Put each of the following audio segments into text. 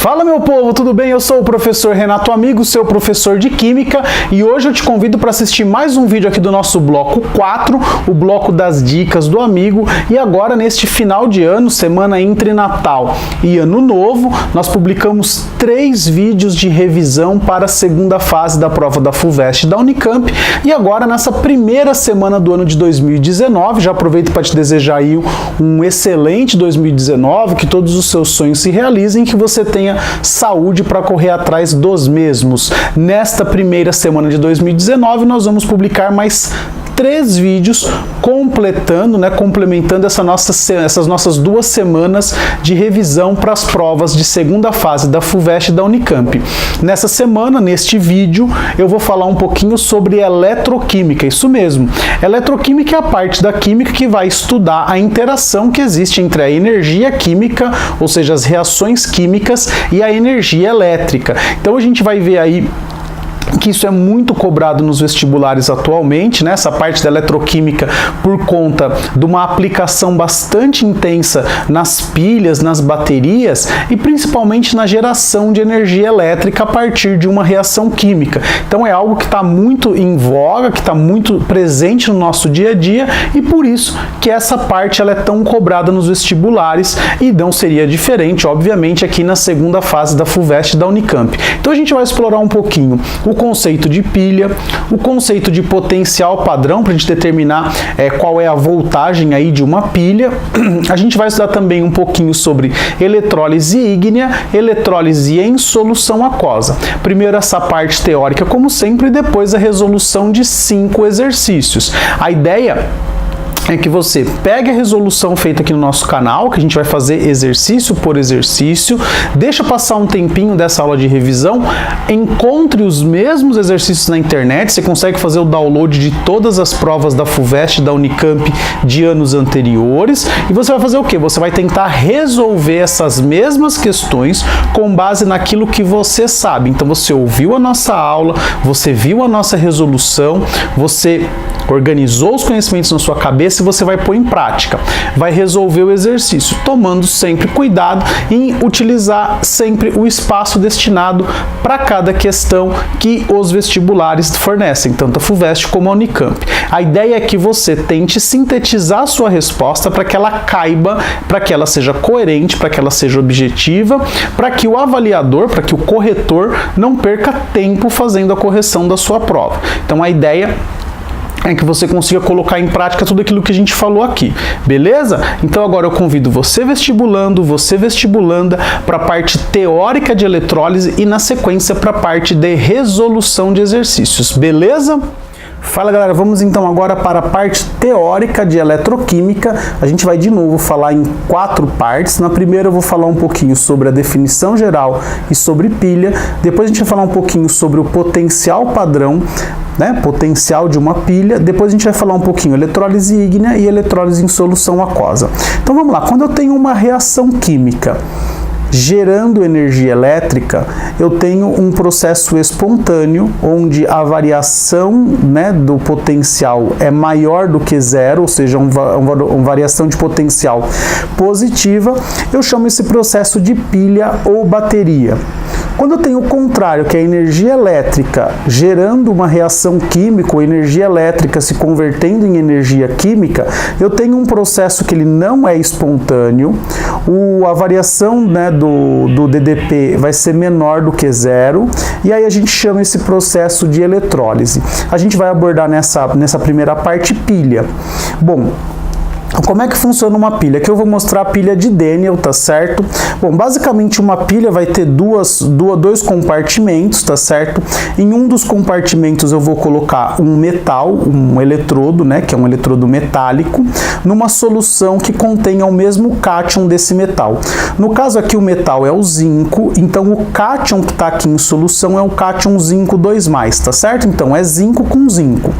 Fala, meu povo, tudo bem? Eu sou o professor Renato Amigo, seu professor de Química, e hoje eu te convido para assistir mais um vídeo aqui do nosso bloco 4, o bloco das dicas do amigo. E agora, neste final de ano, semana entre Natal e Ano Novo, nós publicamos 3 vídeos de revisão para a segunda fase da prova da FUVEST da Unicamp. E agora, nessa primeira semana do ano de 2019, já aproveito para te desejar aí um excelente 2019, que todos os seus sonhos se realizem, que você tenha saúde para correr atrás dos mesmos. Nesta primeira semana de 2019, nós vamos publicar mais 3 vídeos complementando essas nossas 2 semanas de revisão para as provas de segunda fase da FUVEST da Unicamp. Nessa semana, neste vídeo, eu vou falar um pouquinho sobre eletroquímica, isso mesmo. Eletroquímica é a parte da química que vai estudar a interação que existe entre a energia química, ou seja, as reações químicas, e a energia elétrica. Então a gente vai ver aí que isso é muito cobrado nos vestibulares atualmente, né? Essa parte da eletroquímica, por conta de uma aplicação bastante intensa nas pilhas, nas baterias e principalmente na geração de energia elétrica a partir de uma reação química. Então é algo que está muito em voga, que está muito presente no nosso dia a dia, e por isso que essa parte ela é tão cobrada nos vestibulares, e não seria diferente, obviamente, aqui na segunda fase da FUVEST da Unicamp. Então a gente vai explorar um pouquinho o conceito de pilha, o conceito de potencial padrão, para a gente determinar qual é a voltagem aí de uma pilha. A gente vai estudar também um pouquinho sobre eletrólise ígnea, eletrólise em solução aquosa. Primeiro essa parte teórica, como sempre, e depois a resolução de 5 exercícios. A ideia é que você pegue a resolução feita aqui no nosso canal, que a gente vai fazer exercício por exercício, deixa passar um tempinho dessa aula de revisão, encontre os mesmos exercícios na internet, você consegue fazer o download de todas as provas da FUVEST, da Unicamp de anos anteriores, e você vai fazer o quê? Você vai tentar resolver essas mesmas questões com base naquilo que você sabe. Então você ouviu a nossa aula, você viu a nossa resolução, você organizou os conhecimentos na sua cabeça e você vai pôr em prática. Vai resolver o exercício, tomando sempre cuidado em utilizar sempre o espaço destinado para cada questão que os vestibulares fornecem, tanto a FUVEST como a Unicamp. A ideia é que você tente sintetizar a sua resposta para que ela caiba, para que ela seja coerente, para que ela seja objetiva, para que o avaliador, para que o corretor não perca tempo fazendo a correção da sua prova. Então a ideia é que você consiga colocar em prática tudo aquilo que a gente falou aqui, beleza? Então agora eu convido você vestibulando, você vestibulanda, para a parte teórica de eletrólise e na sequência para a parte de resolução de exercícios, beleza? Fala, galera, vamos então agora para a parte teórica de eletroquímica. A gente vai de novo falar em 4 partes. Na primeira eu vou falar um pouquinho sobre a definição geral e sobre pilha. Depois a gente vai falar um pouquinho sobre o potencial padrão, né, potencial de uma pilha. Depois a gente vai falar um pouquinho eletrólise ígnea e eletrólise em solução aquosa. Então vamos lá, quando eu tenho uma reação química gerando energia elétrica, eu tenho um processo espontâneo, onde a variação, né, do potencial é maior do que zero, ou seja, uma variação de potencial positiva. Eu chamo esse processo de pilha ou bateria. Quando eu tenho o contrário, que é a energia elétrica gerando uma reação química, ou energia elétrica se convertendo em energia química, eu tenho um processo que ele não é espontâneo, a variação, né, do DDP vai ser menor do que zero, e aí a gente chama esse processo de eletrólise. A gente vai abordar nessa primeira parte pilha. Bom, como é que funciona uma pilha? Aqui eu vou mostrar a pilha de Daniel, tá certo? Bom, basicamente uma pilha vai ter dois compartimentos, tá certo? Em um dos compartimentos eu vou colocar um metal, um eletrodo, né, que é um eletrodo metálico, numa solução que contenha o mesmo cátion desse metal. No caso aqui o metal é o zinco, então o cátion que está aqui em solução é o cátion zinco 2+, tá certo? Então é zinco com zinco.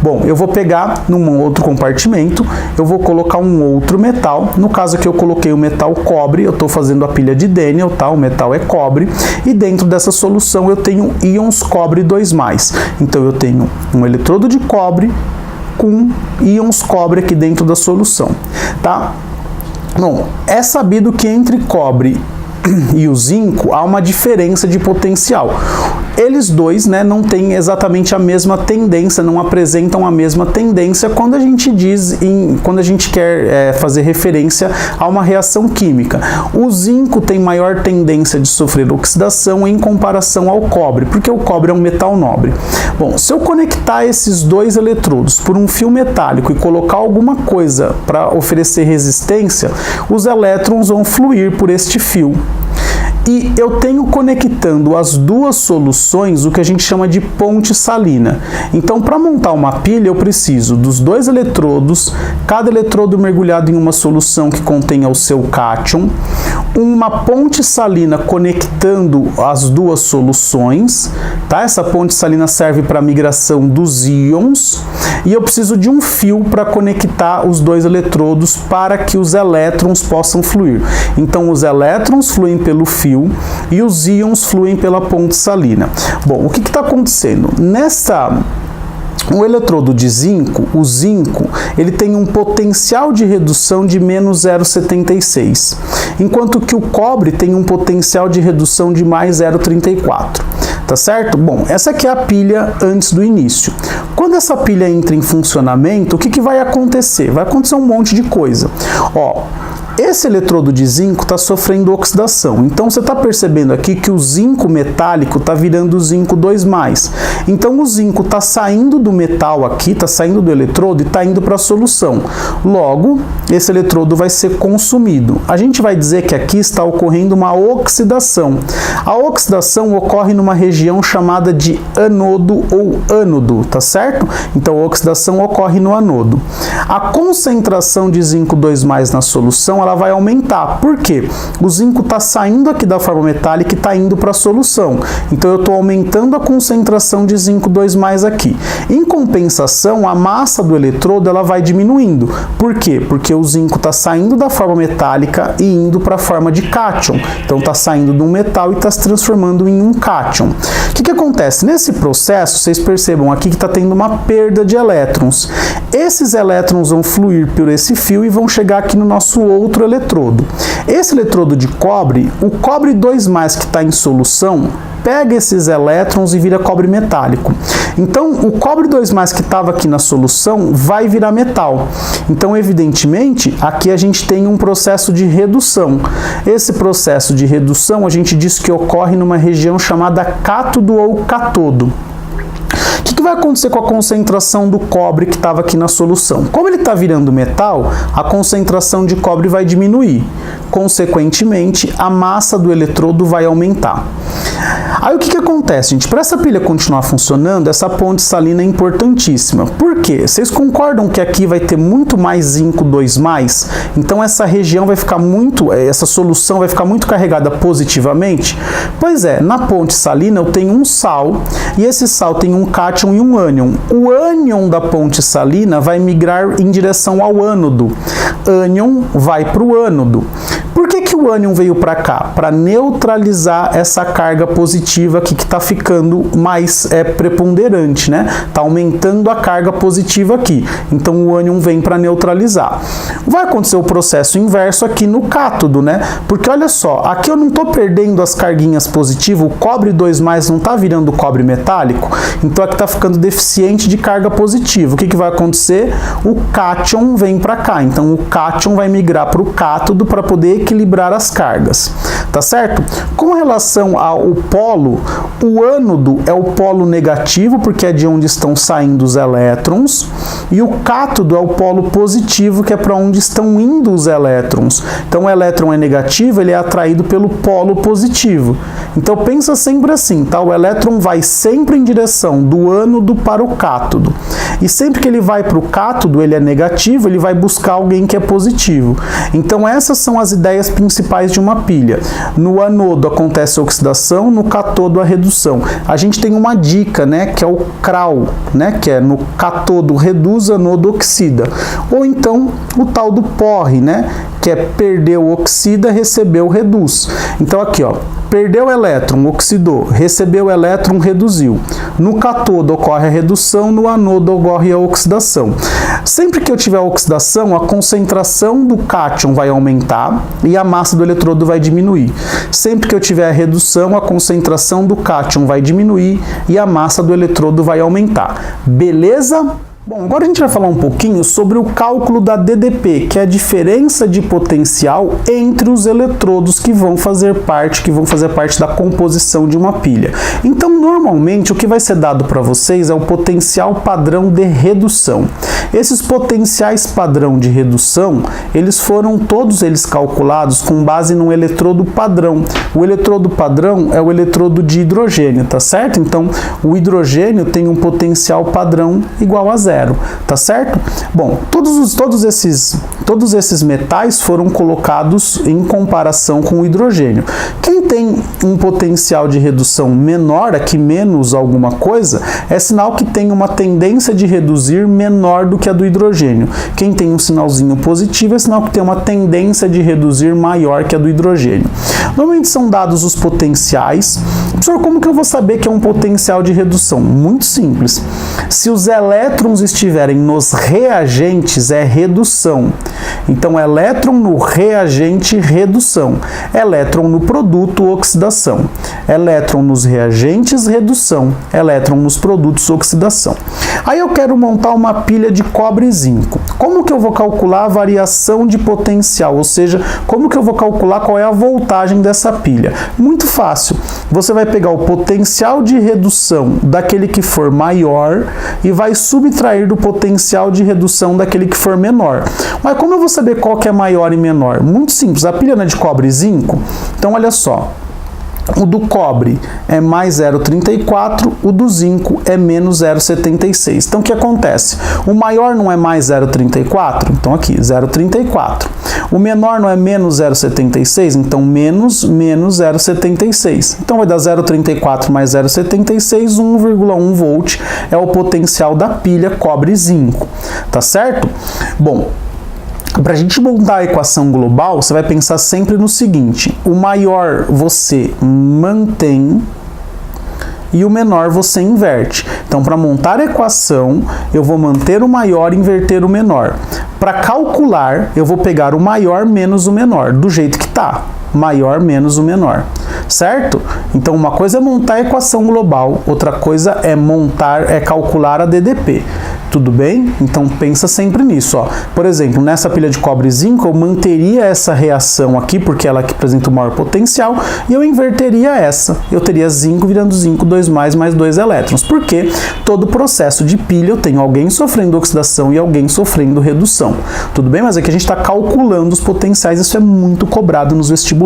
Bom, eu vou pegar num outro compartimento, eu vou colocar um outro metal. No caso aqui eu coloquei o metal cobre, eu estou fazendo a pilha de Daniel, tá? O metal é cobre, e dentro dessa solução eu tenho íons cobre 2+. Então eu tenho um eletrodo de cobre com íons cobre aqui dentro da solução, tá? Bom, é sabido que entre cobre e o zinco, há uma diferença de potencial. Eles dois, né, não têm exatamente a mesma tendência, não apresentam a mesma tendência quando a gente quando a gente quer fazer referência a uma reação química. O zinco tem maior tendência de sofrer oxidação em comparação ao cobre, porque o cobre é um metal nobre. Bom, se eu conectar esses dois eletrodos por um fio metálico e colocar alguma coisa para oferecer resistência, os elétrons vão fluir por este fio. E eu tenho conectando as duas soluções o que a gente chama de ponte salina. Então, para montar uma pilha, eu preciso dos dois eletrodos, cada eletrodo mergulhado em uma solução que contenha o seu cátion, uma ponte salina conectando as duas soluções, tá? Essa ponte salina serve para a migração dos íons, e eu preciso de um fio para conectar os dois eletrodos para que os elétrons possam fluir. Então, os elétrons fluem pelo fio e os íons fluem pela ponte salina. Bom, o que está acontecendo? O eletrodo de zinco, o zinco, ele tem um potencial de redução de menos 0,76, enquanto que o cobre tem um potencial de redução de mais 0,34. Tá certo? Bom, essa aqui é a pilha antes do início. Quando essa pilha entra em funcionamento, o que vai acontecer? Vai acontecer um monte de coisa. Ó, esse eletrodo de zinco está sofrendo oxidação. Então, você está percebendo aqui que o zinco metálico está virando zinco 2+. Então, o zinco está saindo do metal aqui, está saindo do eletrodo e está indo para a solução. Logo, esse eletrodo vai ser consumido. A gente vai dizer que aqui está ocorrendo uma oxidação. A oxidação ocorre numa região chamada de anodo ou ânodo, tá certo? Então, a oxidação ocorre no anodo. A concentração de zinco 2+ na solução, ela vai aumentar. Por quê? O zinco está saindo aqui da forma metálica e está indo para a solução. Então, eu estou aumentando a concentração de zinco 2+ aqui. Em compensação, a massa do eletrodo ela vai diminuindo. Por quê? Porque o zinco está saindo da forma metálica e indo para a forma de cátion. Então, está saindo de um metal e está se transformando em um cátion. O que acontece? Nesse processo, vocês percebam aqui que está tendo uma perda de elétrons. Esses elétrons vão fluir por esse fio e vão chegar aqui no nosso outro eletrodo. Esse eletrodo de cobre, o cobre 2+ que está em solução, pega esses elétrons e vira cobre metálico. Então, o cobre 2+ que estava aqui na solução vai virar metal. Então, evidentemente, aqui a gente tem um processo de redução. Esse processo de redução, a gente diz que ocorre numa região chamada cátodo ou catodo. O que vai acontecer com a concentração do cobre que estava aqui na solução? Como ele está virando metal, a concentração de cobre vai diminuir. Consequentemente, a massa do eletrodo vai aumentar. Aí o que acontece, gente? Para essa pilha continuar funcionando, essa ponte salina é importantíssima. Por quê? Vocês concordam que aqui vai ter muito mais zinco 2+? Então essa região vai ficar essa solução vai ficar muito carregada positivamente? Pois é, na ponte salina eu tenho um sal, e esse sal tem um cátion e um ânion. O ânion da ponte salina vai migrar em direção ao ânodo. Ânion vai para o ânodo. Por que o ânion veio para cá? Para neutralizar essa carga positiva aqui que está ficando mais preponderante, né? Está aumentando a carga positiva aqui. Então o ânion vem para neutralizar. Vai acontecer o processo inverso aqui no cátodo, né? Porque olha só, aqui eu não estou perdendo as carguinhas positivas, o cobre 2+ não está virando cobre metálico, então aqui está ficando deficiente de carga positiva. O que vai acontecer? O cátion vem para cá. Então o cátion vai migrar para o cátodo para poder equilibrar as cargas, tá certo? Com relação ao polo, o ânodo é o polo negativo, porque é de onde estão saindo os elétrons, e o cátodo é o polo positivo, que é para onde estão indo os elétrons. Então, o elétron é negativo, ele é atraído pelo polo positivo. Então, pensa sempre assim, tá? O elétron vai sempre em direção do ânodo para o cátodo. E sempre que ele vai para o cátodo, ele é negativo, ele vai buscar alguém que é positivo. Então, essas são as ideias principais de uma pilha. No anodo acontece a oxidação, no catodo a redução. A gente tem uma dica, né, que é o CRAL, né, que é no catodo reduz, anodo oxida. Ou então o tal do POR, né, que é perdeu oxida, recebeu reduz. Então aqui, ó, Perdeu elétron, oxidou. Recebeu elétron, reduziu. No cátodo ocorre a redução, no anodo ocorre a oxidação. Sempre que eu tiver oxidação, a concentração do cátion vai aumentar e a massa do eletrodo vai diminuir. Sempre que eu tiver a redução, a concentração do cátion vai diminuir e a massa do eletrodo vai aumentar. Beleza? Bom, agora a gente vai falar um pouquinho sobre o cálculo da DDP, que é a diferença de potencial entre os eletrodos que vão fazer parte da composição de uma pilha. Então, normalmente, o que vai ser dado para vocês é o potencial padrão de redução. Esses potenciais padrão de redução, eles foram todos eles calculados com base no eletrodo padrão. O eletrodo padrão é o eletrodo de hidrogênio, tá certo? Então, o hidrogênio tem um potencial padrão igual a zero. Tá certo? Bom, todos esses metais foram colocados em comparação com o hidrogênio. Quem tem um potencial de redução menor, aqui menos alguma coisa, é sinal que tem uma tendência de reduzir menor do que a do hidrogênio. Quem tem um sinalzinho positivo é sinal que tem uma tendência de reduzir maior que a do hidrogênio. Normalmente são dados os potenciais. Professor, como que eu vou saber que é um potencial de redução? Muito simples. Se os elétrons estiverem nos reagentes, é redução. Então, elétron no reagente, redução. Elétron no produto, oxidação. Elétron nos reagentes, redução. Elétron nos produtos, oxidação. Aí eu quero montar uma pilha de cobre e zinco. Como que eu vou calcular a variação de potencial? Ou seja, como que eu vou calcular qual é a voltagem dessa pilha? Muito fácil. Você vai pegar o potencial de redução daquele que for maior e vai subtrair do potencial de redução daquele que for menor. Mas como eu vou saber qual que é maior e menor? Muito simples. A pilha não é de cobre e zinco? Então, olha só. O do cobre é mais 0,34, o do zinco é menos 0,76. Então, o que acontece? O maior não é mais 0,34? Então, aqui, 0,34. O menor não é menos 0,76? Então, menos 0,76. Então, vai dar 0,34 mais 0,76, 1,1 volt é o potencial da pilha cobre e zinco. Tá certo? Bom, para a gente montar a equação global, você vai pensar sempre no seguinte: o maior você mantém e o menor você inverte. Então, para montar a equação, eu vou manter o maior e inverter o menor. Para calcular, eu vou pegar o maior menos o menor, do jeito que está. Maior menos o menor, certo? Então, uma coisa é montar a equação global, outra coisa é calcular a DDP. Tudo bem? Então, pensa sempre nisso, ó. Por exemplo, nessa pilha de cobre e zinco, eu manteria essa reação aqui, porque ela que apresenta o maior potencial, e eu inverteria essa. Eu teria zinco virando zinco 2+, mais 2 elétrons. Porque todo processo de pilha eu tenho alguém sofrendo oxidação e alguém sofrendo redução. Tudo bem? Mas aqui a gente está calculando os potenciais, isso é muito cobrado nos vestibulares.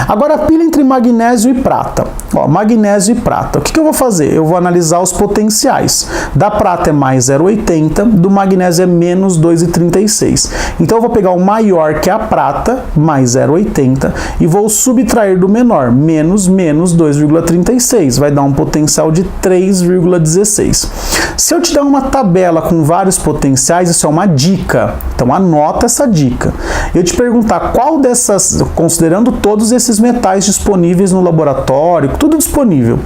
Agora, a pilha entre magnésio e prata. Ó, magnésio e prata. O que eu vou fazer? Eu vou analisar os potenciais. Da prata é mais 0,80, do magnésio é menos 2,36. Então, eu vou pegar o maior, que é a prata, mais 0,80, e vou subtrair do menor, menos 2,36. Vai dar um potencial de 3,16. Se eu te der uma tabela com vários potenciais, isso é uma dica. Então, anota essa dica. Eu te perguntar qual dessas, considerando todos esses metais disponíveis no laboratório, tudo disponível,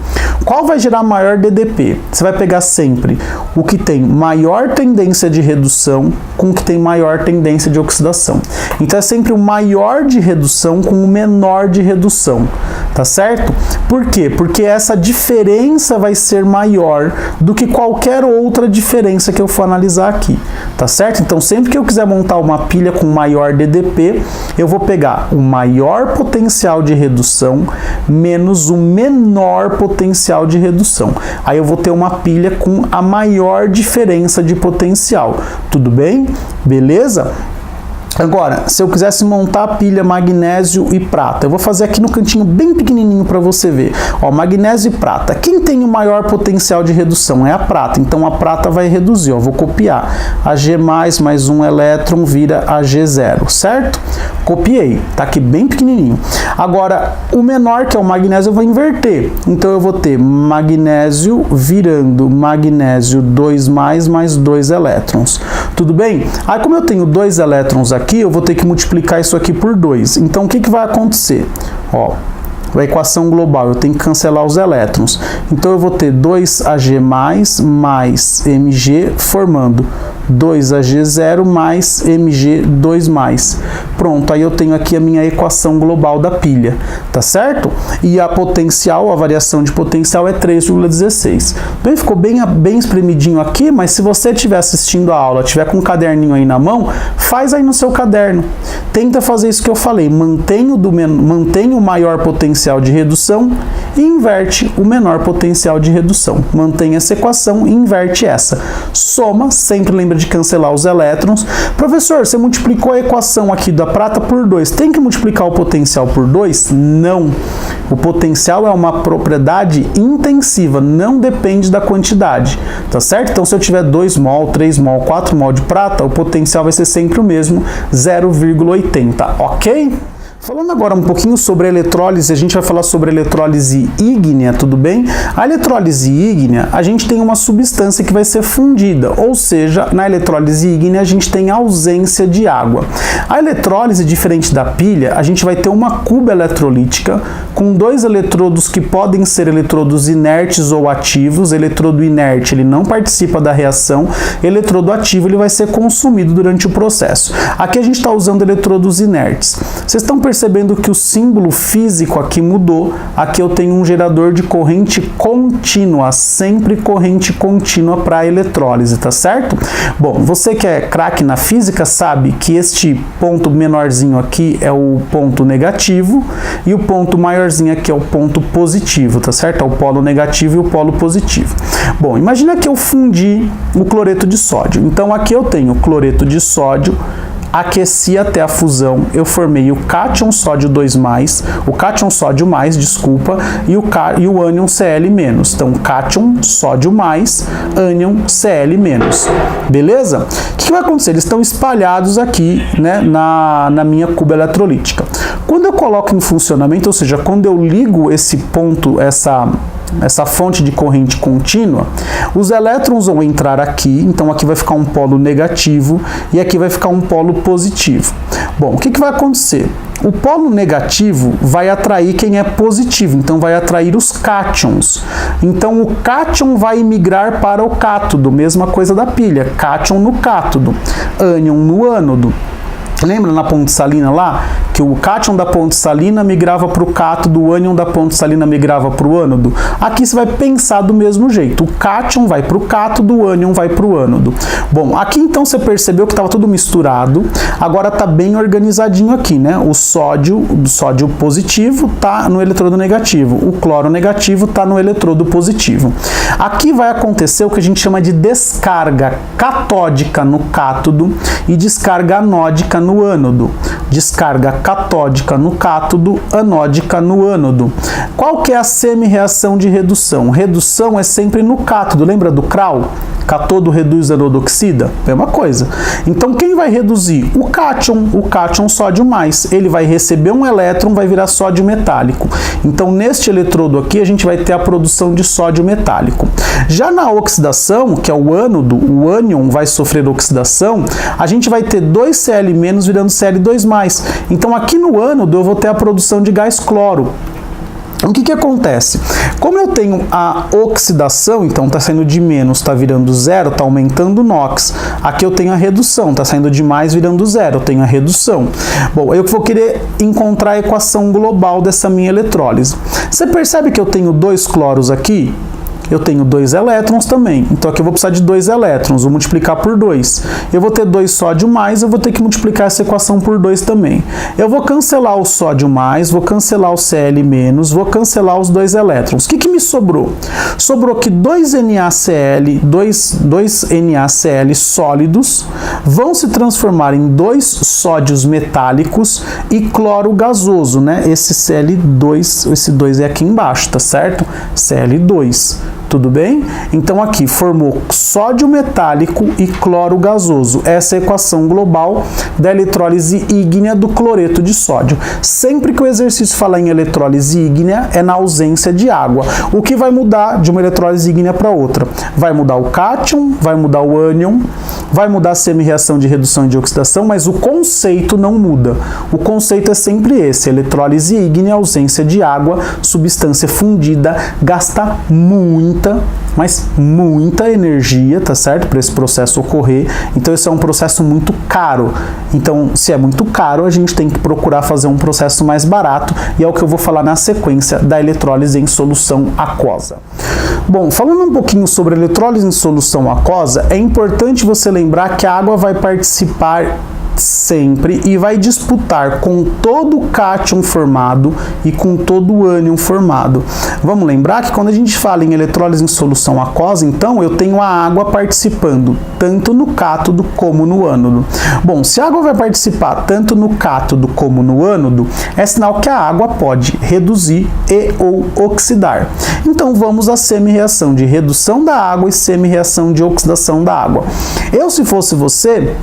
qual vai gerar maior DDP? Você vai pegar sempre o que tem maior tendência de redução com o que tem maior tendência de oxidação. Então, é sempre o maior de redução com o menor de redução, tá certo? Por quê? Porque essa diferença vai ser maior do que qualquer outra diferença que eu for analisar aqui, tá certo? Então, sempre que eu quiser montar uma pilha com maior DDP, eu vou pegar o maior potencial de redução menos o menor potencial de redução. Aí eu vou ter uma pilha com a maior diferença de potencial. Tudo bem? Beleza? Agora, se eu quisesse montar a pilha magnésio e prata, eu vou fazer aqui no cantinho bem pequenininho para você ver. Ó, magnésio e prata. Quem tem o maior potencial de redução? É a prata. Então, a prata vai reduzir. Ó, vou copiar. Ag+, mais um elétron vira Ag0, certo? Copiei. Tá aqui bem pequenininho. Agora, o menor, que é o magnésio, eu vou inverter. Então, eu vou ter magnésio virando magnésio 2+, mais 2 elétrons. Tudo bem? Aí, como eu tenho 2 elétrons aqui, eu vou ter que multiplicar isso aqui por 2. Então, o que vai acontecer? Ó, a equação global, eu tenho que cancelar os elétrons. Então eu vou ter 2Ag mais Mg formando 2Ag0 mais Mg2+. Pronto, aí eu tenho aqui a minha equação global da pilha, tá certo? E a potencial, a variação de potencial é 3,16. Bem, ficou bem espremidinho aqui, mas se você estiver assistindo a aula, tiver com um caderninho aí na mão, faz aí no seu caderno. Tenta fazer isso que eu falei, mantém o maior potencial de redução e inverte o menor potencial de redução. Mantém essa equação e inverte essa. Soma, sempre lembra de cancelar os elétrons. Professor, você multiplicou a equação aqui da prata por 2. Tem que multiplicar o potencial por 2? Não. O potencial é uma propriedade intensiva, não depende da quantidade, tá certo? Então, se eu tiver 2 mol, 3 mol, 4 mol de prata, o potencial vai ser sempre o mesmo, 0,80, ok? Falando agora um pouquinho sobre a eletrólise, a gente vai falar sobre a eletrólise ígnea, tudo bem? A eletrólise ígnea, a gente tem uma substância que vai ser fundida, ou seja, na eletrólise ígnea a gente tem ausência de água. A eletrólise, diferente da pilha, a gente vai ter uma cuba eletrolítica com 2 eletrodos que podem ser eletrodos inertes ou ativos. Eletrodo inerte, ele não participa da reação, eletrodo ativo, ele vai ser consumido durante o processo. Aqui a gente está usando eletrodos inertes. Vocês estão percebendo que o símbolo físico aqui mudou. Aqui eu tenho um gerador de corrente contínua, sempre corrente contínua para a eletrólise, tá certo? Bom, você que é craque na física sabe que este ponto menorzinho aqui é o ponto negativo e o ponto maiorzinho aqui é o ponto positivo, tá certo? É o polo negativo e o polo positivo. Bom, imagina que eu fundi o cloreto de sódio. Então aqui eu tenho o cloreto de sódio, aqueci até a fusão, eu formei o cátion sódio 2+, o cátion sódio mais, desculpa, e o ânion Cl-. Então, cátion sódio mais, ânion Cl-. Beleza? O que vai acontecer? Eles estão espalhados aqui, né, na minha cuba eletrolítica. Quando eu coloco em funcionamento, ou seja, quando eu ligo esse ponto, essa fonte de corrente contínua, os elétrons vão entrar aqui, então aqui vai ficar um polo negativo e aqui vai ficar um polo positivo. Bom, o que vai acontecer? O polo negativo vai atrair quem é positivo, então vai atrair os cátions. Então o cátion vai migrar para o cátodo, mesma coisa da pilha, cátion no cátodo, ânion no ânodo. Lembra na ponte salina lá? Que o cátion da ponte salina migrava para o cátodo, o ânion da ponte salina migrava para o ânodo. Aqui você vai pensar do mesmo jeito. O cátion vai para o cátodo, o ânion vai para o ânodo. Bom, aqui então você percebeu que estava tudo misturado. Agora está bem organizadinho aqui, né? O sódio positivo está no eletrodo negativo. O cloro negativo está no eletrodo positivo. Aqui vai acontecer o que a gente chama de descarga catódica no cátodo e descarga anódica no ânodo. Descarga catódica no cátodo, anódica no ânodo. Qual que é a semi-reação de redução? Redução é sempre no cátodo. Lembra do Croll? Cátodo reduz, anodo oxida? Mesma coisa. Então, quem vai reduzir? O cátion sódio mais. Ele vai receber um elétron, vai virar sódio metálico. Então, neste eletrodo aqui, a gente vai ter a produção de sódio metálico. Já na oxidação, que é o ânodo, o ânion vai sofrer oxidação, a gente vai ter 2Cl- virando Cl2+. Então, aqui no ânodo, eu vou ter a produção de gás cloro. O que acontece? Como eu tenho a oxidação, então está saindo de menos, está virando zero, está aumentando o NOx. Aqui eu tenho a redução, está saindo de mais, virando zero, eu tenho a redução. Bom, eu vou querer encontrar a equação global dessa minha eletrólise. Você percebe que eu tenho 2 cloros aqui? Eu tenho 2 elétrons também, então aqui eu vou precisar de 2 elétrons, vou multiplicar por 2. Eu vou ter 2 sódio mais, eu vou ter que multiplicar essa equação por 2 também. Eu vou cancelar o sódio mais, vou cancelar o Cl-, vou cancelar os 2 elétrons. O que me sobrou? Sobrou que 2 NaCl sólidos vão se transformar em 2 sódios metálicos e cloro gasoso, né? Esse Cl2, esse 2 é aqui embaixo, tá certo? Cl2. Tudo bem? Então aqui formou sódio metálico e cloro gasoso. Essa é a equação global da eletrólise ígnea do cloreto de sódio. Sempre que o exercício falar em eletrólise ígnea, é na ausência de água. O que vai mudar de uma eletrólise ígnea para outra? Vai mudar o cátion, vai mudar o ânion, vai mudar a semi-reação de redução e de oxidação, mas o conceito não muda. O conceito é sempre esse: eletrólise ígnea, ausência de água, substância fundida, gasta muita, mas muita energia, tá certo? Para esse processo ocorrer. Então esse é um processo muito caro. Então, se é muito caro, a gente tem que procurar fazer um processo mais barato, e é o que eu vou falar na sequência da eletrólise em solução aquosa. Bom, falando um pouquinho sobre eletrólise em solução aquosa, é importante você lembrar que a água vai participar sempre e vai disputar com todo o cátion formado e com todo o ânion formado. Vamos lembrar que quando a gente fala em eletrólise em solução aquosa, então eu tenho a água participando tanto no cátodo como no ânodo. Bom, se a água vai participar tanto no cátodo como no ânodo, é sinal que a água pode reduzir e ou oxidar. Então vamos à semi-reação de redução da água e semi-reação de oxidação da água. Eu, se fosse você,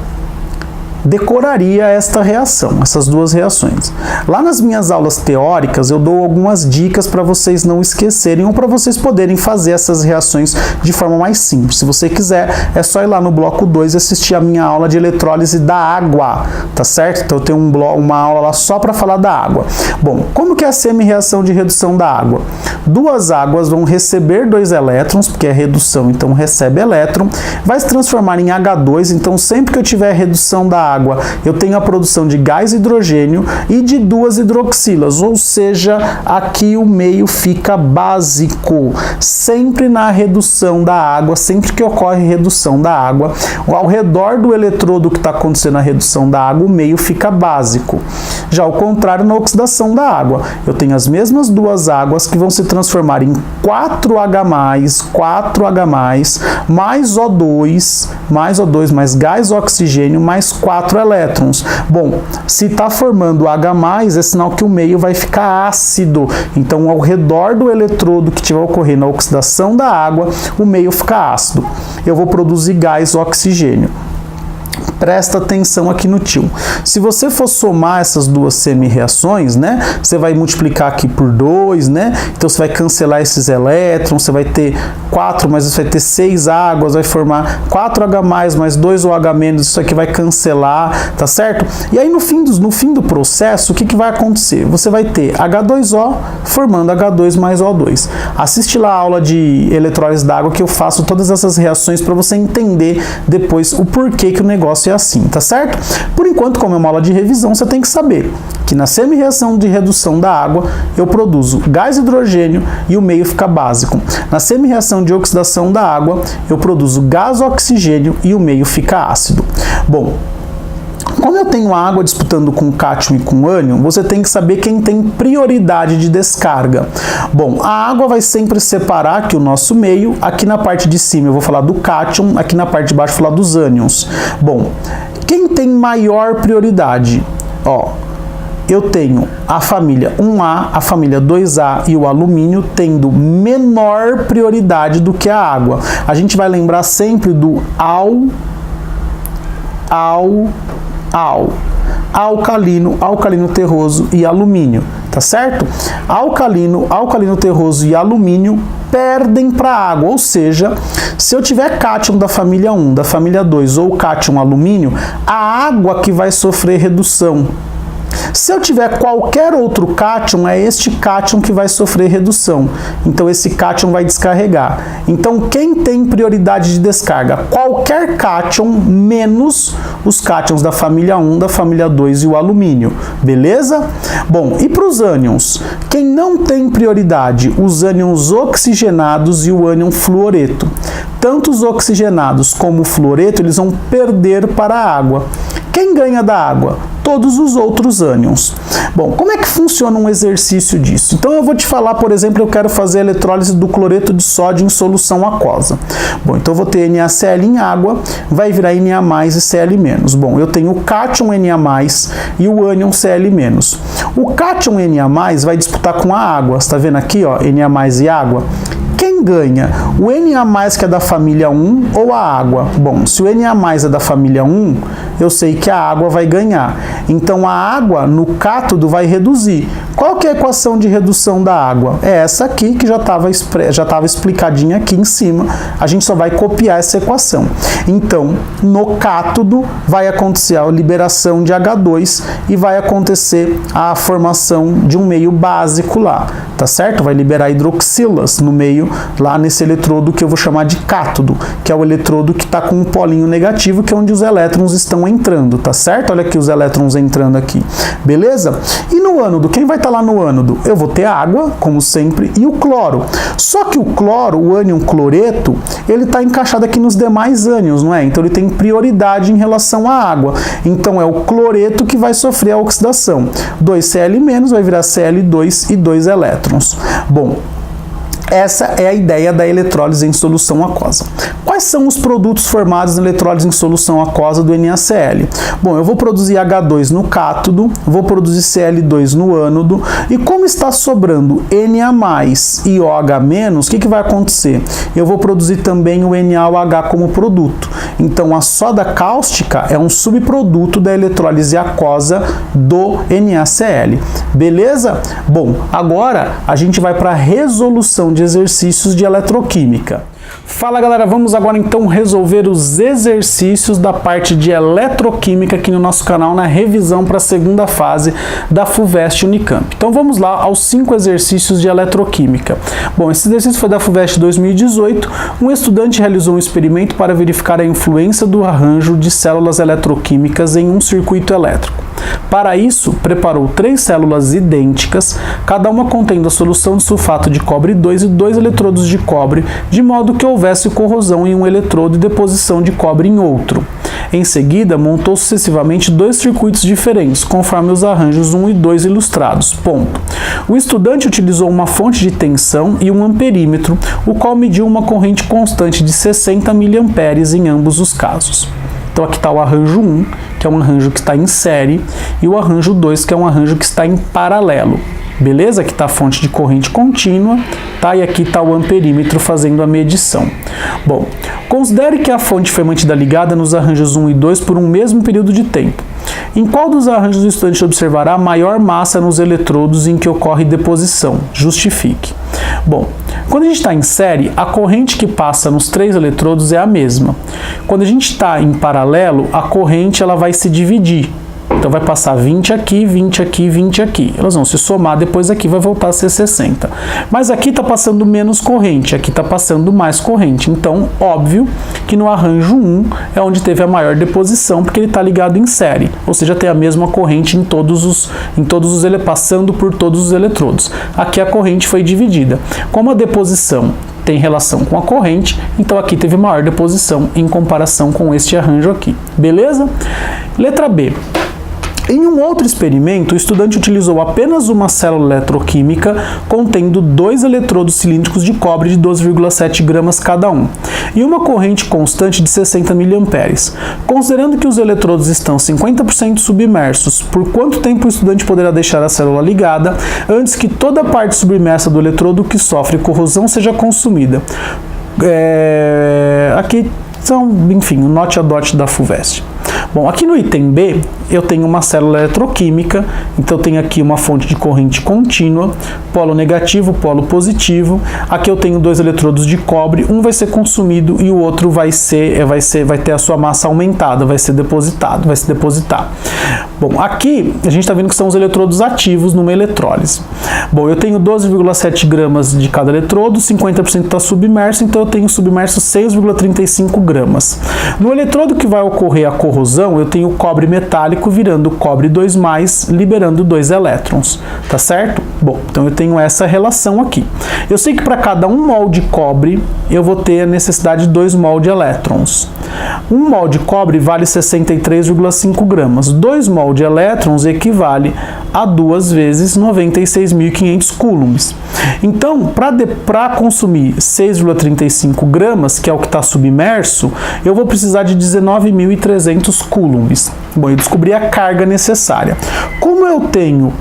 decoraria esta reação, essas duas reações. Lá nas minhas aulas teóricas eu dou algumas dicas para vocês não esquecerem ou para vocês poderem fazer essas reações de forma mais simples. Se você quiser, é só ir lá no bloco 2 e assistir a minha aula de eletrólise da água, tá certo? Então eu tenho uma aula lá só para falar da água. Bom, como que é a semi-reação de redução da água? Duas águas vão receber 2 elétrons, porque é redução, então recebe elétron, vai se transformar em H2, então sempre que eu tiver redução da água, eu tenho a produção de gás hidrogênio e de 2 hidroxilas, ou seja, aqui o meio fica básico. Sempre na redução da água, sempre que ocorre redução da água, ao redor do eletrodo que está acontecendo a redução da água, o meio fica básico. Já ao contrário, na oxidação da água, eu tenho as mesmas duas águas que vão se transformar em 4H+, mais O2, mais gás oxigênio, mais 4 elétrons. Bom, se está formando H+, é sinal que o meio vai ficar ácido. Então, ao redor do eletrodo que estiver ocorrendo a oxidação da água, o meio fica ácido. Eu vou produzir gás oxigênio. Presta atenção aqui no tio. Se você for somar essas duas semi-reações, né, você vai multiplicar aqui por 2, né? Então você vai cancelar esses elétrons, você vai ter 4, mas você vai ter 6 águas, vai formar 4H+, mais 2OH-, isso aqui vai cancelar, tá certo? E aí no fim do processo, o que vai acontecer? Você vai ter H2O formando H2 mais O2. Assiste lá a aula de eletrólise d'água que eu faço todas essas reações para você entender depois o porquê que o negócio é assim, tá certo? Por enquanto, como é uma aula de revisão, você tem que saber que na semi-reação de redução da água, eu produzo gás hidrogênio e o meio fica básico. Na semi-reação de oxidação da água, eu produzo gás oxigênio e o meio fica ácido. Bom, como eu tenho água disputando com cátion e com ânion, você tem que saber quem tem prioridade de descarga. Bom, a água vai sempre separar aqui o nosso meio. Aqui na parte de cima eu vou falar do cátion, aqui na parte de baixo eu vou falar dos ânions. Bom, quem tem maior prioridade? Ó, eu tenho a família 1A, a família 2A e o alumínio tendo menor prioridade do que a água. A gente vai lembrar sempre do alcalino terroso e alumínio, tá certo? Alcalino terroso e alumínio perdem para a água, ou seja, se eu tiver cátion da família 1, da família 2 ou cátion alumínio, a água que vai sofrer redução. Se eu tiver qualquer outro cátion, é este cátion que vai sofrer redução. Então, esse cátion vai descarregar. Então, quem tem prioridade de descarga? Qualquer cátion menos os cátions da família 1, da família 2 e o alumínio. Beleza? Bom, e para os ânions? Quem não tem prioridade? Os ânions oxigenados e o ânion fluoreto. Tanto os oxigenados como o fluoreto, eles vão perder para a água. Quem ganha da água? Todos os outros ânions. Bom, como é que funciona um exercício disso? Então eu vou te falar, por exemplo, eu quero fazer a eletrólise do cloreto de sódio em solução aquosa. Bom, então eu vou ter NaCl em água, vai virar Na+ e Cl-. Bom, eu tenho o cátion Na+ e o ânion Cl-. O cátion Na+ vai disputar com a água. Você está vendo aqui, ó, Na+ e água? Quem quem ganha? O Na+, que é da família 1, ou a água? Bom, se o Na+ é da família 1, eu sei que a água vai ganhar. Então a água no cátodo vai reduzir. Qual que é a equação de redução da água? É essa aqui que já estava explicadinha aqui em cima. A gente só vai copiar essa equação. Então, no cátodo vai acontecer a liberação de H2 e vai acontecer a formação de um meio básico lá, tá certo? Vai liberar hidroxilas no meio, lá nesse eletrodo que eu vou chamar de cátodo, que é o eletrodo que está com um polinho negativo, que é onde os elétrons estão entrando, tá certo? Olha aqui os elétrons entrando aqui, beleza? E no ânodo, quem vai estar lá no ânodo? Eu vou ter água, como sempre, e o cloro. Só que o cloro, o ânion cloreto, ele está encaixado aqui nos demais ânions, não é? Então ele tem prioridade em relação à água. Então é o cloreto que vai sofrer a oxidação. 2Cl- vai virar Cl2 e 2 elétrons. Bom, essa é a ideia da eletrólise em solução aquosa. Quais são os produtos formados na eletrólise em solução aquosa do NaCl? Bom, eu vou produzir H2 no cátodo, vou produzir Cl2 no ânodo, e como está sobrando Na+ e OH-, o que vai acontecer? Eu vou produzir também o NaOH como produto. Então a soda cáustica é um subproduto da eletrólise aquosa do NaCl. Beleza? Bom, agora a gente vai para a resolução de exercícios de eletroquímica. Fala galera, vamos agora então resolver os exercícios da parte de eletroquímica aqui no nosso canal, na revisão para a segunda fase da FUVEST Unicamp. Então vamos lá aos 5 exercícios de eletroquímica. Bom, esse exercício foi da FUVEST 2018, um estudante realizou um experimento para verificar a influência do arranjo de células eletroquímicas em um circuito elétrico. Para isso, preparou 3 células idênticas, cada uma contendo a solução de sulfato de cobre 2 e 2 eletrodos de cobre, de modo que houvesse corrosão em um eletrodo e deposição de cobre em outro. Em seguida, montou sucessivamente 2 circuitos diferentes, conforme os arranjos 1 e 2 ilustrados. Ponto. O estudante utilizou uma fonte de tensão e um amperímetro, o qual mediu uma corrente constante de 60 mA em ambos os casos. Então aqui está o arranjo 1, que é um arranjo que está em série, e o arranjo 2, que é um arranjo que está em paralelo. Beleza? Aqui está a fonte de corrente contínua, tá? E aqui está o amperímetro fazendo a medição. Bom, considere que a fonte foi mantida ligada nos arranjos 1 e 2 por um mesmo período de tempo. Em qual dos arranjos o estudante observará maior massa nos eletrodos em que ocorre deposição? Justifique. Bom, quando a gente está em série, a corrente que passa nos 3 eletrodos é a mesma. Quando a gente está em paralelo, a corrente ela vai se dividir. Então vai passar 20 aqui, 20 aqui, 20 aqui. Elas vão se somar, depois aqui vai voltar a ser 60. Mas aqui está passando menos corrente, aqui está passando mais corrente. Então, óbvio que no arranjo 1 é onde teve a maior deposição, porque ele está ligado em série. Ou seja, tem a mesma corrente passando por todos os eletrodos. Aqui a corrente foi dividida. Como a deposição tem relação com a corrente, então aqui teve maior deposição em comparação com este arranjo aqui. Beleza? Letra B. Em um outro experimento, o estudante utilizou apenas uma célula eletroquímica contendo 2 eletrodos cilíndricos de cobre de 12,7 gramas cada um e uma corrente constante de 60 mA. Considerando que os eletrodos estão 50% submersos, por quanto tempo o estudante poderá deixar a célula ligada antes que toda a parte submersa do eletrodo que sofre corrosão seja consumida? Aqui são, enfim, o note a dot da FUVEST. Bom, aqui no item B, eu tenho uma célula eletroquímica, então eu tenho aqui uma fonte de corrente contínua, polo negativo, polo positivo. Aqui eu tenho 2 eletrodos de cobre, um vai ser consumido e o outro vai ter a sua massa aumentada, vai se depositar. Bom, aqui a gente está vendo que são os eletrodos ativos numa eletrólise. Bom, eu tenho 12,7 gramas de cada eletrodo, 50% está submerso, então eu tenho submerso 6,35 gramas. No eletrodo que vai ocorrer a corrosão, eu tenho cobre metálico virando cobre 2+, liberando 2 elétrons, tá certo? Bom, então eu tenho essa relação aqui. Eu sei que para cada 1 mol de cobre, eu vou ter a necessidade de 2 mol de elétrons. 1 mol de cobre vale 63,5 gramas. 2 mol de elétrons equivale a 2 vezes 96.500 coulombs. Então, para consumir 6,35 gramas, que é o que está submerso, eu vou precisar de 19.300 coulombs. Bom, eu descobri a carga necessária. Como eu tenho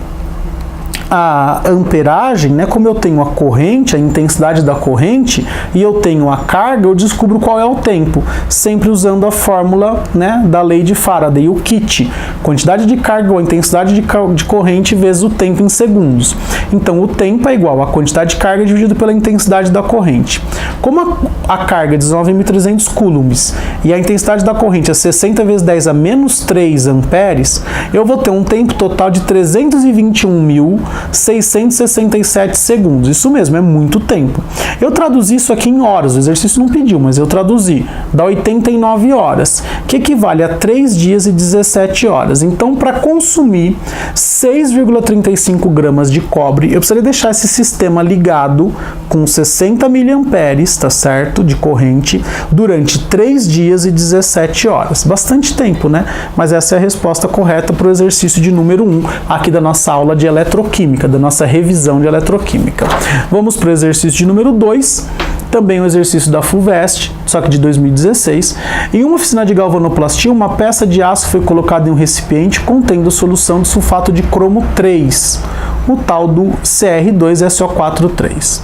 a amperagem, né, como eu tenho a corrente, a intensidade da corrente, e eu tenho a carga, eu descubro qual é o tempo, sempre usando a fórmula, né, da lei de Faraday, o kit, quantidade de carga ou a intensidade de corrente vezes o tempo em segundos. Então, o tempo é igual a quantidade de carga dividido pela intensidade da corrente. Como a carga é 19.300 coulombs e a intensidade da corrente é 60 vezes 10 a menos 3 amperes, eu vou ter um tempo total de 321.667 segundos. Isso mesmo, é muito tempo. Eu traduzi isso aqui em horas, o exercício não pediu, mas eu traduzi. Dá 89 horas, que equivale a 3 dias e 17 horas. Então, para consumir 6,35 gramas de cobre, eu precisaria deixar esse sistema ligado com 60 miliamperes, tá certo? De corrente, durante 3 dias e 17 horas. Bastante tempo, né? Mas essa é a resposta correta para o exercício de número 1 aqui da nossa aula de eletroquímica, da nossa revisão de eletroquímica. Vamos para o exercício de número 2. Também um exercício da FUVEST, só que de 2016. Em uma oficina de galvanoplastia, uma peça de aço foi colocada em um recipiente contendo solução de sulfato de cromo 3, o tal do CR2SO43,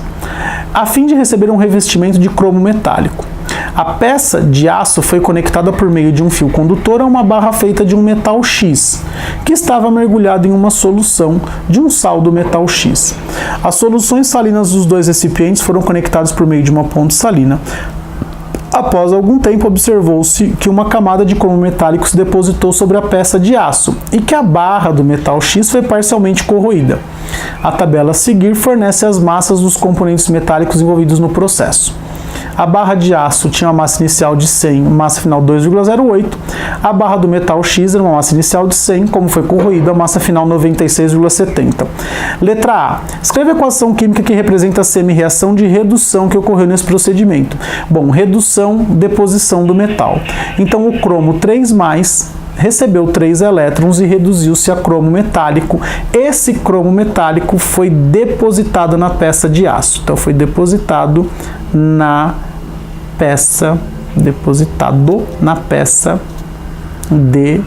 a fim de receber um revestimento de cromo metálico. A peça de aço foi conectada por meio de um fio condutor a uma barra feita de um metal X, que estava mergulhado em uma solução de um sal do metal X. As soluções salinas dos dois recipientes foram conectadas por meio de uma ponte salina. Após algum tempo, observou-se que uma camada de cromo metálico se depositou sobre a peça de aço e que a barra do metal X foi parcialmente corroída. A tabela a seguir fornece as massas dos componentes metálicos envolvidos no processo. A barra de aço tinha uma massa inicial de 100, massa final 2,08. A barra do metal X era uma massa inicial de 100, como foi corroída, a massa final 96,70. Letra A. Escreve a equação química que representa a semi-reação de redução que ocorreu nesse procedimento. Bom, redução, deposição do metal. Então, o cromo 3+, recebeu 3 elétrons e reduziu-se a cromo metálico. Esse cromo metálico foi depositado na peça de aço. Então, foi depositado na peça de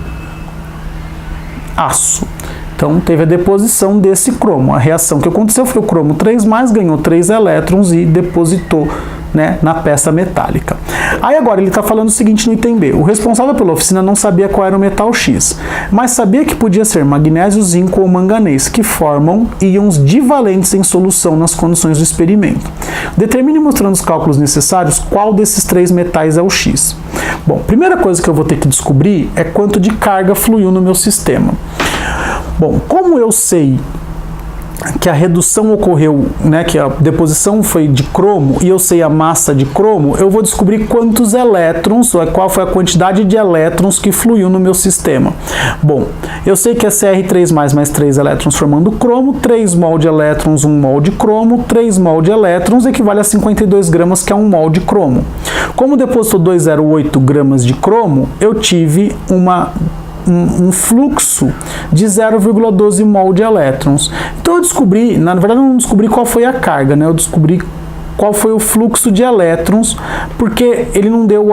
aço. Então, teve a deposição desse cromo. A reação que aconteceu foi o cromo 3+, ganhou 3 elétrons e depositou, né, na peça metálica. Aí agora ele está falando o seguinte no item B. O responsável pela oficina não sabia qual era o metal X, mas sabia que podia ser magnésio, zinco ou manganês, que formam íons divalentes em solução nas condições do experimento. Determine, mostrando os cálculos necessários, qual desses 3 metais é o X. Bom, primeira coisa que eu vou ter que descobrir é quanto de carga fluiu no meu sistema. Bom, como eu sei que a redução ocorreu, né, que a deposição foi de cromo, e eu sei a massa de cromo, eu vou descobrir quantos elétrons, ou qual foi a quantidade de elétrons que fluiu no meu sistema. Bom, eu sei que é Cr3+ mais 3 elétrons formando cromo, 3 mol de elétrons, 1 mol de cromo, 3 mol de elétrons equivale a 52 gramas, que é 1 mol de cromo. Como depositou 208 gramas de cromo, eu tive um fluxo de 0,12 mol de elétrons. Então eu descobri, na verdade eu não descobri qual foi a carga, né? Eu descobri qual foi o fluxo de elétrons, porque ele não deu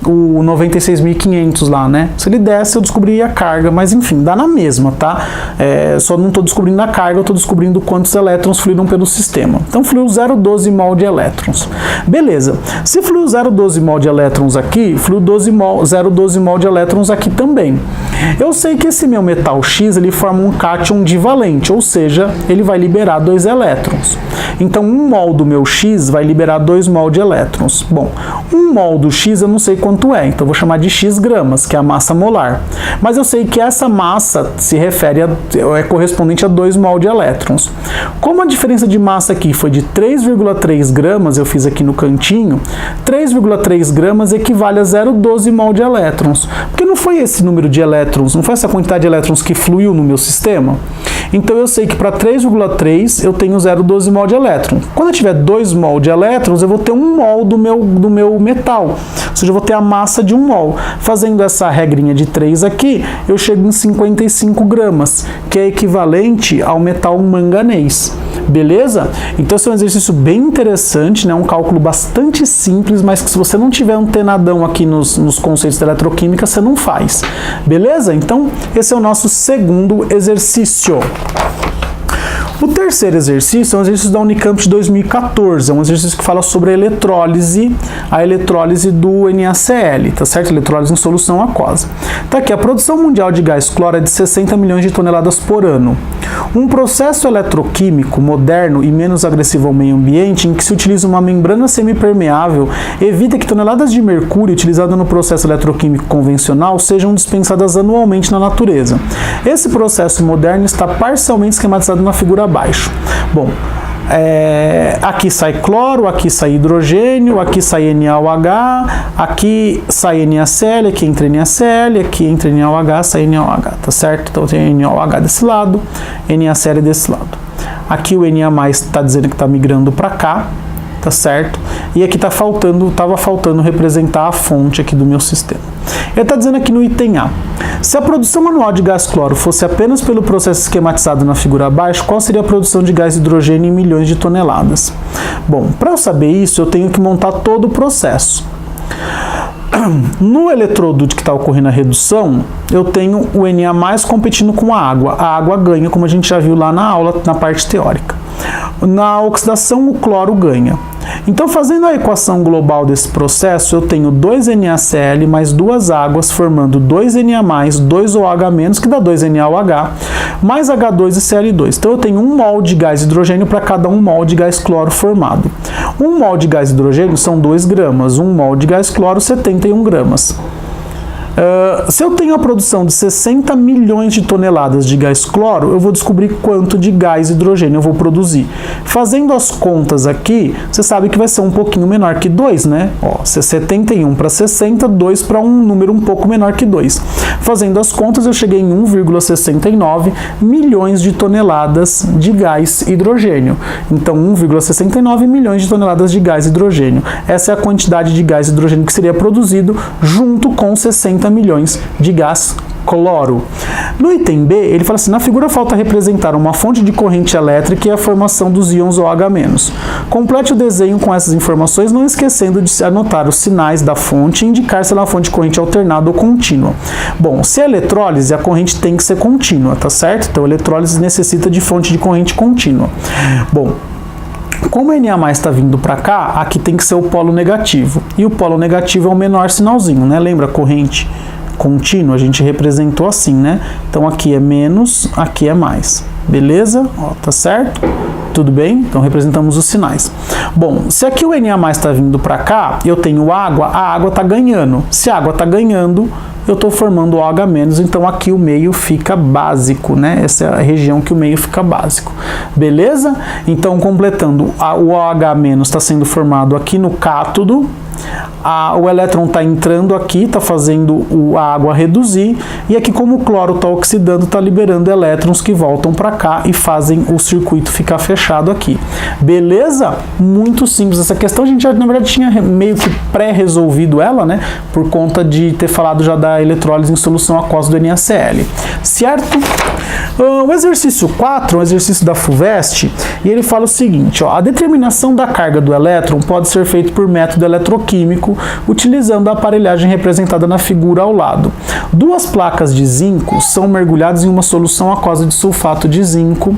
o 96.500 lá, né? Se ele desse, eu descobriria a carga, mas enfim, dá na mesma, tá? Só não estou descobrindo a carga, eu estou descobrindo quantos elétrons fluíram pelo sistema. Então, fluiu 0,12 mol de elétrons. Beleza. Se fluiu 0,12 mol de elétrons aqui, fluiu 0,12 mol de elétrons aqui também. Eu sei que esse meu metal X, ele forma um cátion divalente, ou seja, ele vai liberar 2 elétrons. Então, 1 mol do meu X vai liberar 2 mol de elétrons. Bom, 1 mol do X eu não sei quanto é, então eu vou chamar de X gramas, que é a massa molar. Mas eu sei que essa massa se refere é correspondente a 2 mol de elétrons. Como a diferença de massa aqui foi de 3,3 gramas, eu fiz aqui no cantinho, 3,3 gramas equivale a 0,12 mol de elétrons. Porque não foi esse número de elétrons, não foi essa quantidade de elétrons que fluiu no meu sistema? Então eu sei que para 3,3 eu tenho 0,12 mol de elétron. Quando eu tiver 2 mol de elétrons, eu vou ter 1 mol do meu metal. Ou seja, eu vou ter a massa de 1 mol. Fazendo essa regrinha de 3 aqui, eu chego em 55 gramas, que é equivalente ao metal manganês. Beleza? Então esse é um exercício bem interessante, né? Um cálculo bastante simples, mas que se você não tiver antenadão aqui nos conceitos da eletroquímica, você não faz. Beleza? Então esse é o nosso segundo exercício. O terceiro exercício é um exercício da Unicamp de 2014, é um exercício que fala sobre a eletrólise do NaCl, tá certo? Eletrólise em solução aquosa. Tá aqui, a produção mundial de gás cloro é de 60 milhões de toneladas por ano. Um processo eletroquímico moderno e menos agressivo ao meio ambiente, em que se utiliza uma membrana semipermeável, evita que toneladas de mercúrio utilizadas no processo eletroquímico convencional sejam dispensadas anualmente na natureza. Esse processo moderno está parcialmente esquematizado na figura abaixo. Bom, aqui sai cloro, aqui sai hidrogênio, aqui sai NaOH, aqui sai NaCl, aqui entra NaCl, aqui entra NaOH, sai NaOH, tá certo? Então tem NaOH desse lado, NaCl desse lado. Aqui o Na+ está dizendo que está migrando para cá, tá certo? E aqui estava faltando representar a fonte aqui do meu sistema. Ele está dizendo aqui no item A: se a produção anual de gás cloro fosse apenas pelo processo esquematizado na figura abaixo, qual seria a produção de gás hidrogênio em milhões de toneladas? Bom, para eu saber isso, eu tenho que montar todo o processo. No eletrodo que está ocorrendo a redução, eu tenho o Na+ competindo com a água. A água ganha, como a gente já viu lá na aula, na parte teórica. Na oxidação, o cloro ganha. Então, fazendo a equação global desse processo, eu tenho 2 NaCl mais 2 águas, formando 2 Na+, 2 OH-, que dá 2 NaOH, mais H2 e Cl2. Então, eu tenho 1 mol de gás hidrogênio para cada 1 mol de gás cloro formado. 1 mol de gás hidrogênio são 2 gramas, 1 mol de gás cloro, 71 gramas. Se eu tenho a produção de 60 milhões de toneladas de gás cloro, eu vou descobrir quanto de gás hidrogênio eu vou produzir. Fazendo as contas aqui, você sabe que vai ser um pouquinho menor que 2, né? Ó, 71 para 60, 2 para um número um pouco menor que 2. Fazendo as contas, eu cheguei em 1,69 milhões de toneladas de gás hidrogênio. Então, 1,69 milhões de toneladas de gás hidrogênio. Essa é a quantidade de gás hidrogênio que seria produzido junto com 60 milhões de gás cloro. No item B, ele fala assim: na figura falta representar uma fonte de corrente elétrica e a formação dos íons OH-. Complete o desenho com essas informações, não esquecendo de anotar os sinais da fonte e indicar se ela é uma fonte de corrente alternada ou contínua. Bom, se é eletrólise, a corrente tem que ser contínua, tá certo? Então, a eletrólise necessita de fonte de corrente contínua. Bom, como a Na+ está vindo para cá, aqui tem que ser o polo negativo. E o polo negativo é o menor sinalzinho, né? Lembra a corrente contínua? A gente representou assim, né? Então aqui é menos, aqui é mais. Beleza? Ó, tá certo? Tudo bem? Então representamos os sinais. Bom, se aqui o Na+ está vindo para cá, eu tenho água, a água está ganhando. Se a água está ganhando, eu estou formando OH-, então aqui o meio fica básico, né? Essa é a região que o meio fica básico. Beleza? Então, completando, o OH- está sendo formado aqui no cátodo, o elétron está entrando aqui, está fazendo a água reduzir, e aqui, como o cloro está oxidando, está liberando elétrons que voltam para cá e fazem o circuito ficar fechado aqui. Beleza? Muito simples essa questão. A gente já, na verdade, tinha meio que pré-resolvido ela, né? Por conta de ter falado já da eletrólise em solução aquosa do NaCl. Certo? O exercício 4 é um exercício da FUVEST, e ele fala o seguinte: ó, a determinação da carga do elétron pode ser feita por método eletroquímico, utilizando a aparelhagem representada na figura ao lado. 2 placas de zinco são mergulhadas em uma solução aquosa de sulfato de zinco.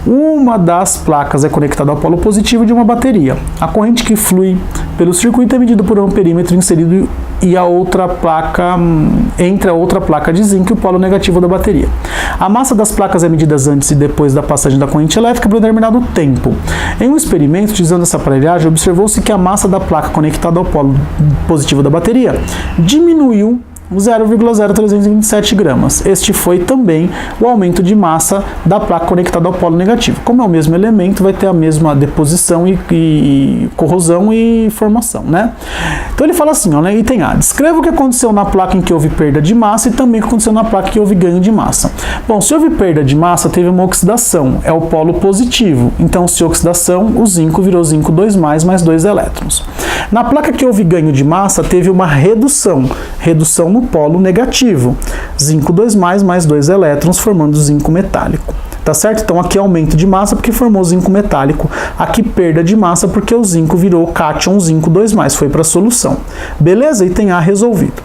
Uma das placas é conectada ao polo positivo de uma bateria. A corrente que flui pelo circuito é medida por um perímetro inserido e a outra placa, entre a outra placa de zinco e o polo negativo da bateria. A massa das placas é medida antes e depois da passagem da corrente elétrica por um determinado tempo. Em um experimento, utilizando essa aparelhagem, observou-se que a massa da placa conectada ao polo positivo da bateria diminuiu 0,0327 gramas. Este foi também o aumento de massa da placa conectada ao polo negativo. Como é o mesmo elemento, vai ter a mesma deposição e corrosão e formação, né? Então ele fala assim, ó, né? Item A: descreva o que aconteceu na placa em que houve perda de massa e também o que aconteceu na placa em que houve ganho de massa. Bom, se houve perda de massa, teve uma oxidação, é o polo positivo. Então, se oxidação, o zinco virou zinco 2+, mais 2 elétrons. Na placa que houve ganho de massa, teve uma redução no polo negativo, zinco 2+, mais 2 elétrons, formando zinco metálico. Tá certo? Então aqui é aumento de massa porque formou zinco metálico, aqui perda de massa porque o zinco virou cátion zinco 2+, foi para a solução. Beleza? Item A resolvido.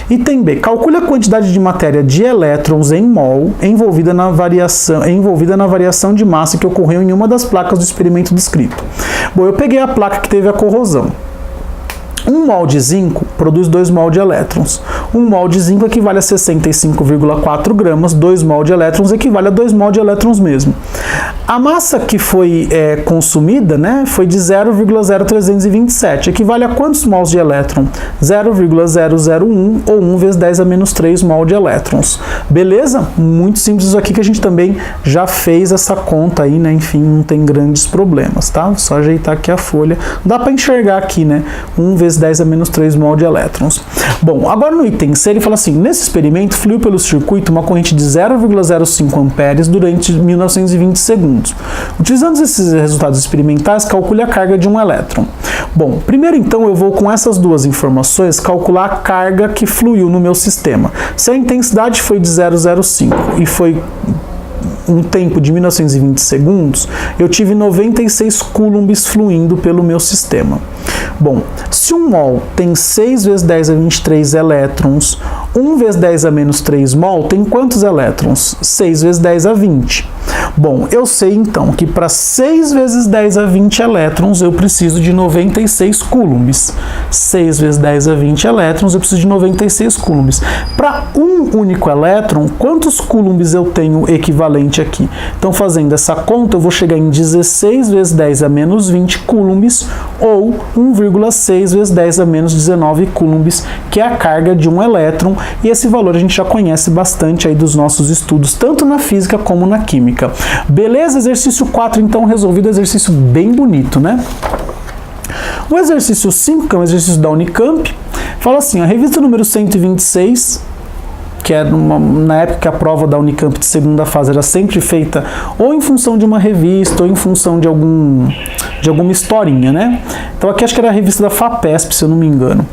Item B. Calcule a quantidade de matéria de elétrons em mol envolvida na variação de massa que ocorreu em uma das placas do experimento descrito. Bom, eu peguei a placa que teve a corrosão. 1 mol de zinco produz 2 mol de elétrons. 1 mol de zinco equivale a 65,4 gramas, 2 mol de elétrons equivale a 2 mol de elétrons mesmo. A massa que foi consumida, né, foi de 0,0327, equivale a quantos mols de elétron? 0,001 ou 1 vezes 10 a menos 3 mol de elétrons. Beleza? Muito simples isso aqui que a gente também já fez essa conta aí, né, enfim, não tem grandes problemas, tá? Só ajeitar aqui a folha. Dá para enxergar aqui, né, 1 vezes 10 a menos 3 mol de elétrons. Bom, agora no item C ele fala assim, nesse experimento fluiu pelo circuito uma corrente de 0,05 amperes durante 1920 segundos. Utilizando esses resultados experimentais, calcule a carga de um elétron. Bom, primeiro então eu vou com essas duas informações calcular a carga que fluiu no meu sistema. Se a intensidade foi de 0,05 e foi um tempo de 1920 segundos, eu tive 96 coulombs fluindo pelo meu sistema. Bom, se um mol tem 6 vezes 10 a 23 elétrons, 1 vezes 10 a menos 3 mol tem quantos elétrons? 6 vezes 10 a 20. Bom, eu sei então que para 6 vezes 10 a 20 elétrons eu preciso de 96 coulombs. 6 vezes 10 a 20 elétrons eu preciso de 96 coulombs. Para um único elétron, quantos coulombs eu tenho equivalente aqui? Então, fazendo essa conta, eu vou chegar em 16 vezes 10 a menos 20 coulombs ou 1,6 vezes 10 a menos 19 coulombs, que é a carga de um elétron, e esse valor a gente já conhece bastante aí dos nossos estudos, tanto na física como na química. Beleza? Exercício 4, então, resolvido, exercício bem bonito, né? O exercício 5, que é um exercício da Unicamp, fala assim, a revista número 126, que é na época que a prova da Unicamp de segunda fase era sempre feita ou em função de uma revista ou em função de alguma historinha, né? Então aqui acho que era a revista da FAPESP, se eu não me engano.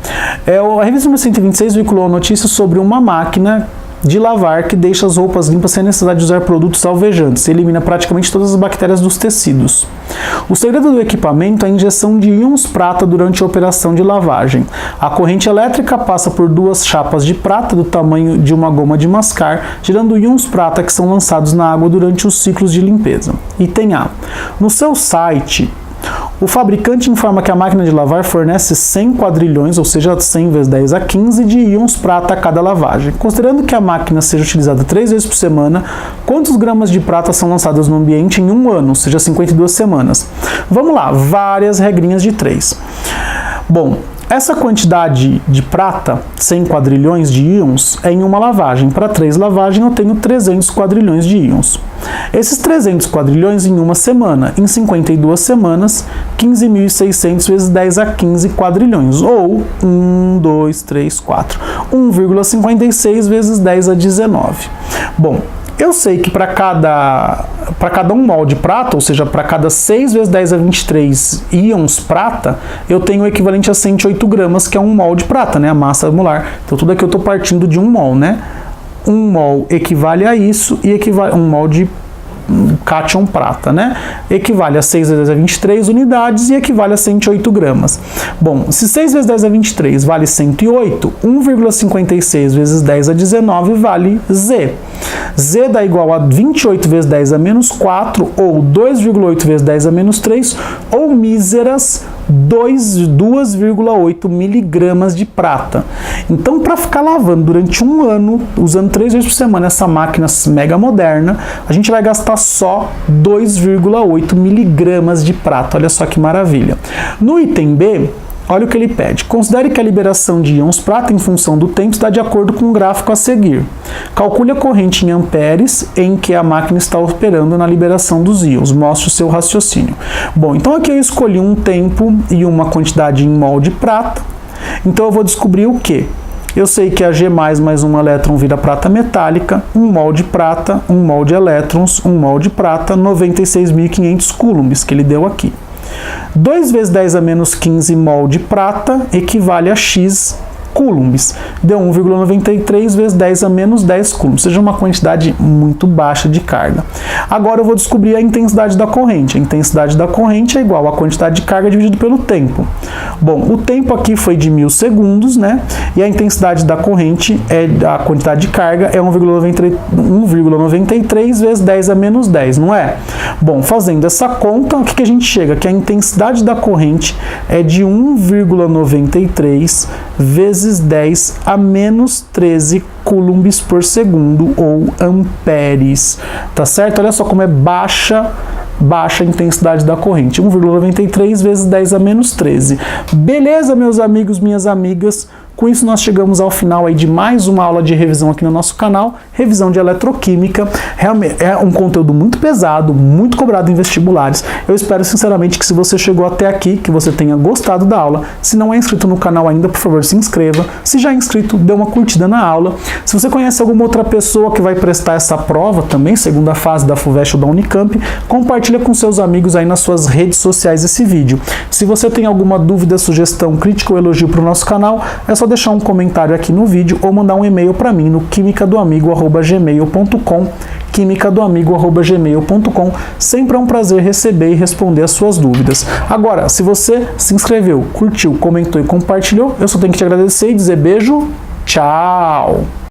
A revista número 126 veiculou a notícia sobre uma máquina de lavar que deixa as roupas limpas sem necessidade de usar produtos alvejantes, elimina praticamente todas as bactérias dos tecidos. O segredo do equipamento é a injeção de íons prata durante a operação de lavagem. A corrente elétrica passa por 2 chapas de prata do tamanho de uma goma de mascar, gerando íons prata que são lançados na água durante os ciclos de limpeza. Item A. No seu site, o fabricante informa que a máquina de lavar fornece 100 quadrilhões, ou seja, 100 vezes 10 a 15, de íons prata a cada lavagem. Considerando que a máquina seja utilizada 3 vezes por semana, quantos gramas de prata são lançados no ambiente em um ano, ou seja, 52 semanas? Vamos lá, várias regrinhas de 3. Bom, essa quantidade de prata, 100 quadrilhões de íons, é em uma lavagem. Para 3 lavagens eu tenho 300 quadrilhões de íons. Esses 300 quadrilhões em uma semana, em 52 semanas, 15.600 vezes 10 a 15 quadrilhões, ou 1,56 vezes 10 a 19. Bom, eu sei que para cada 1 mol de prata, ou seja, para cada 6 vezes 10 a 23 íons prata, eu tenho o equivalente a 108 gramas, que é 1 mol de prata, né? A massa molar. Então, tudo aqui eu estou partindo de 1 mol, né? 1 mol equivale a isso e equivale 1 mol de cátion prata, né? Equivale a 6 vezes 10 a 23 unidades e equivale a 108 gramas. Bom, se 6 vezes 10 a 23 vale 108, 1,56 vezes 10 a 19 vale Z. Z dá igual a 28 vezes 10 a menos 4, ou 2,8 vezes 10 a menos 3, ou míseras 2,8 miligramas de prata. Então, para ficar lavando durante um ano, usando 3 vezes por semana essa máquina mega moderna, a gente vai gastar só 2,8 miligramas de prata. Olha só que maravilha. No item B, olha o que ele pede. Considere que a liberação de íons prata em função do tempo está de acordo com o gráfico a seguir. Calcule a corrente em amperes em que a máquina está operando na liberação dos íons. Mostre o seu raciocínio. Bom, então aqui eu escolhi um tempo e uma quantidade em mol de prata. Então eu vou descobrir o quê? Eu sei que a G+, mais um elétron vira prata metálica, 1 mol de prata, 1 mol de elétrons, 1 mol de prata, 96.500 coulombs, que ele deu aqui. 2 vezes 10 a menos 15 mol de prata equivale a X coulombs. Deu 1,93 vezes 10 a menos 10 coulombs, ou seja, uma quantidade muito baixa de carga. Agora eu vou descobrir a intensidade da corrente. A intensidade da corrente é igual à quantidade de carga dividido pelo tempo. Bom, o tempo aqui foi de 1000 segundos, né? E a intensidade da corrente, a quantidade de carga, é 1,93 vezes 10 a menos 10, não é? Bom, fazendo essa conta, o que a gente chega? Que a intensidade da corrente é de 1,93 vezes 10 a menos 13 coulombs por segundo, ou amperes, tá certo? Olha só como é baixa a intensidade da corrente, 1,93 vezes 10 a menos 13. Beleza, meus amigos, minhas amigas? Com isso nós chegamos ao final aí de mais uma aula de revisão aqui no nosso canal, revisão de eletroquímica. Realmente é um conteúdo muito pesado, muito cobrado em vestibulares. Eu espero sinceramente que se você chegou até aqui, que você tenha gostado da aula. Se não é inscrito no canal ainda, por favor, se inscreva. Se já é inscrito, dê uma curtida na aula. Se você conhece alguma outra pessoa que vai prestar essa prova também, segunda fase da FUVEST ou da Unicamp, compartilha com seus amigos aí nas suas redes sociais esse vídeo. Se você tem alguma dúvida, sugestão, crítica ou elogio para o nosso canal, é só deixar um comentário aqui no vídeo ou mandar um e-mail para mim no quimicadoamigo@gmail.com, quimicadoamigo@gmail.com. Sempre é um prazer receber e responder as suas dúvidas. Agora, se você se inscreveu, curtiu, comentou e compartilhou, eu só tenho que te agradecer e dizer beijo, tchau!